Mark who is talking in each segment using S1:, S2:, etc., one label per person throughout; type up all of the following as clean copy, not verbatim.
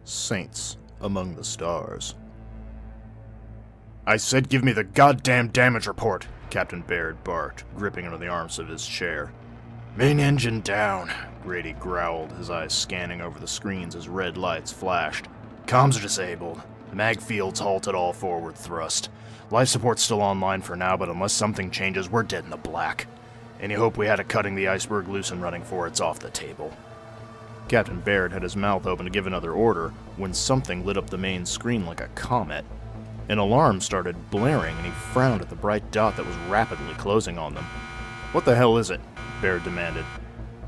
S1: Saints among the stars. "I said give me the goddamn damage report," Captain Baird barked, gripping into the arms of his chair. "Main engine down," Grady growled, his eyes scanning over the screens as red lights flashed. "Comms are disabled. The mag field's halted all forward thrust. Life support's still online for now, but unless something changes, we're dead in the black. Any hope we had of cutting the iceberg loose and running for it's off the table." Captain Baird had his mouth open to give another order when something lit up the main screen like a comet. An alarm started blaring, and he frowned at the bright dot that was rapidly closing on them. "What the hell is it?" Baird demanded.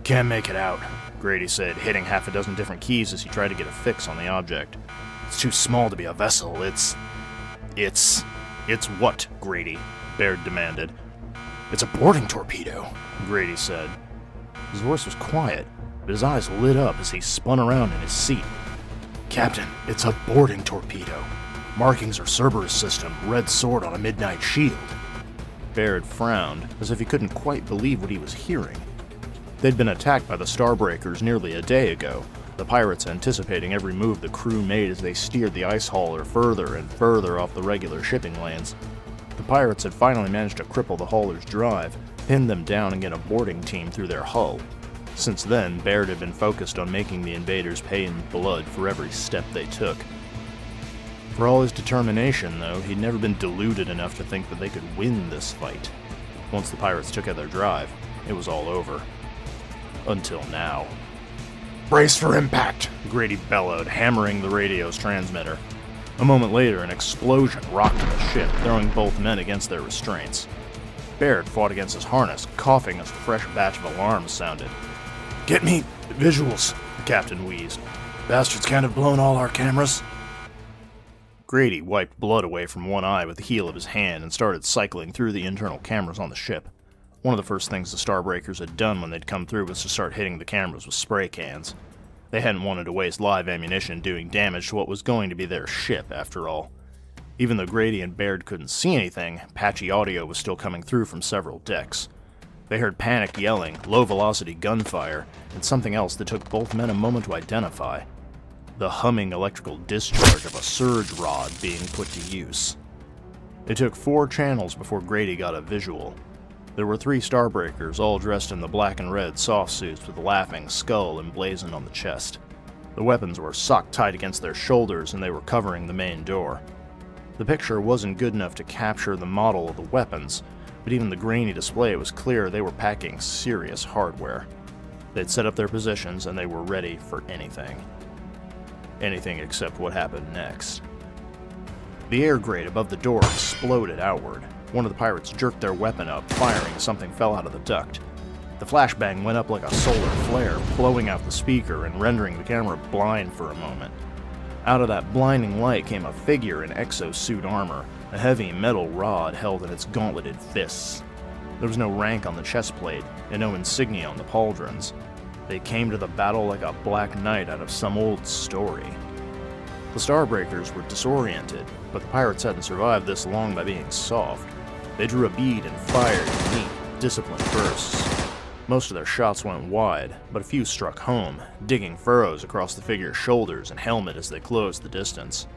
S1: "Can't make it out," Grady said, hitting half a dozen different keys as he tried to get a fix on the object. "It's too small to be a vessel. It's what, Grady?" Baird demanded. "It's a boarding torpedo," Grady said. His voice was quiet, but his eyes lit up as he spun around in his seat. "Captain, it's a boarding torpedo. Markings are Cerberus system, red sword on a midnight shield." Baird frowned, as if he couldn't quite believe what he was hearing. They'd been attacked by the Starbreakers nearly a day ago, the pirates anticipating every move the crew made as they steered the ice hauler further and further off the regular shipping lanes. The pirates had finally managed to cripple the hauler's drive, pin them down and get a boarding team through their hull. Since then, Baird had been focused on making the invaders pay in blood for every step they took. For all his determination, though, he'd never been deluded enough to think that they could win this fight. Once the pirates took out their drive, it was all over. Until now. "Brace for impact!" Grady bellowed, hammering the radio's transmitter. A moment later, an explosion rocked the ship, throwing both men against their restraints. Baird fought against his harness, coughing as a fresh batch of alarms sounded. "Get me visuals," the captain wheezed. "Bastards can't have blown all our cameras." Grady wiped blood away from one eye with the heel of his hand and started cycling through the internal cameras on the ship. One of the first things the Starbreakers had done when they'd come through was to start hitting the cameras with spray cans. They hadn't wanted to waste live ammunition doing damage to what was going to be their ship, after all. Even though Grady and Baird couldn't see anything, patchy audio was still coming through from several decks. They heard panicked yelling, low-velocity gunfire, and something else that took both men a moment to identify. The humming electrical discharge of a surge rod being put to use. It took 4 channels before Grady got a visual. There were 3 Starbreakers, all dressed in the black and red soft suits with the laughing skull emblazoned on the chest. The weapons were socked tight against their shoulders, and they were covering the main door. The picture wasn't good enough to capture the model of the weapons, but even the grainy display was clear they were packing serious hardware. They'd set up their positions, and they were ready for anything. Anything except what happened next. The air grate above the door exploded outward. One of the pirates jerked their weapon up, firing as something fell out of the duct. The flashbang went up like a solar flare, blowing out the speaker and rendering the camera blind for a moment. Out of that blinding light came a figure in exosuit armor, a heavy metal rod held in its gauntleted fists. There was no rank on the chest plate, and no insignia on the pauldrons. They came to the battle like a black knight out of some old story. The Starbreakers were disoriented, but the pirates hadn't survived this long by being soft. They drew a bead and fired in neat, disciplined bursts. Most of their shots went wide, but a few struck home, digging furrows across the figure's shoulders and helmet as they closed the distance.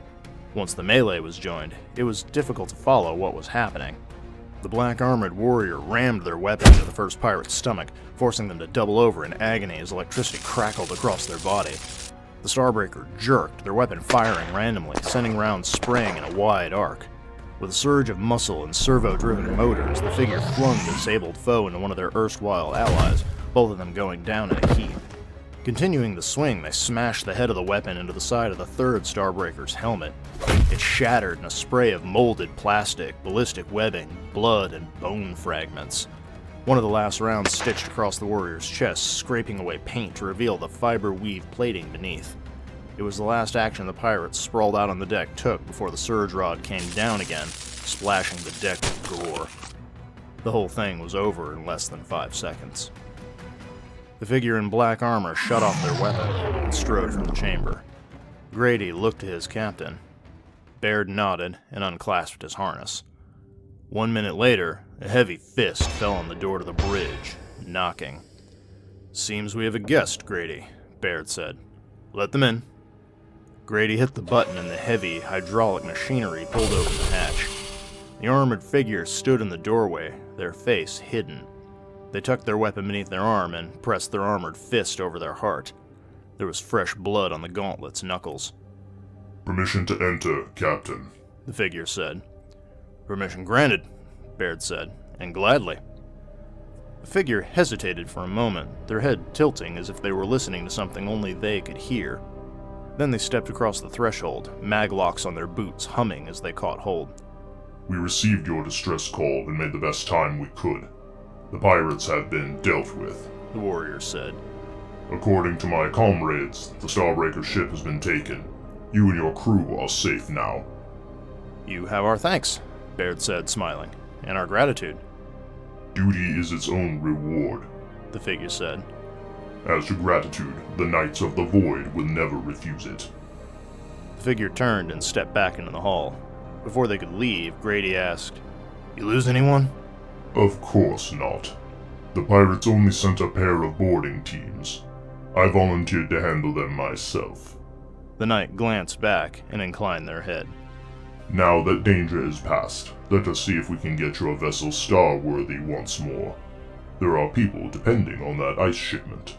S1: Once the melee was joined, it was difficult to follow what was happening. The black-armored warrior rammed their weapon into the first pirate's stomach, forcing them to double over in agony as electricity crackled across their body. The Starbreaker jerked, their weapon firing randomly, sending rounds spraying in a wide arc. With a surge of muscle and servo-driven motors, the figure flung the disabled foe into one of their erstwhile allies, both of them going down in a heap. Continuing the swing, they smashed the head of the weapon into the side of the third Starbreaker's helmet. It shattered in a spray of molded plastic, ballistic webbing, blood, and bone fragments. One of the last rounds stitched across the warrior's chest, scraping away paint to reveal the fiber-weave plating beneath. It was the last action the pirates sprawled out on the deck took before the surge rod came down again, splashing the deck with gore. The whole thing was over in less than 5 seconds. The figure in black armor shut off their weapon and strode from the chamber. Grady looked to his captain. Baird nodded and unclasped his harness. 1 minute later, a heavy fist fell on the door to the bridge, knocking. "Seems we have a guest, Grady," Baird said. "Let them in." Grady hit the button and the heavy, hydraulic machinery pulled open the hatch. The armored figure stood in the doorway, their face hidden. They tucked their weapon beneath their arm and pressed their armored fist over their heart. There was fresh blood on the gauntlet's knuckles.
S2: "Permission to enter, Captain,"
S1: the figure said. "Permission granted," Baird said, "and gladly." The figure hesitated for a moment, their head tilting as if they were listening to something only they could hear. Then they stepped across the threshold, maglocks on their boots humming as they caught hold.
S2: "We received your distress call and made the best time we could. The pirates have been dealt with,"
S1: the warrior said.
S2: "According to my comrades, the Starbreaker ship has been taken. You and your crew are safe now."
S1: "You have our thanks," Baird said, smiling, "and our gratitude."
S2: "Duty is its own reward,"
S1: the figure said.
S2: "As to gratitude, the Knights of the Void will never refuse it."
S1: The figure turned and stepped back into the hall. Before they could leave, Grady asked, "You lose anyone?"
S2: "Of course not. The pirates only sent a pair of boarding teams. I volunteered to handle them myself."
S1: The knight glanced back and inclined their head.
S2: "Now that danger is past, let us see if we can get your vessel star-worthy once more. There are people depending on that ice shipment."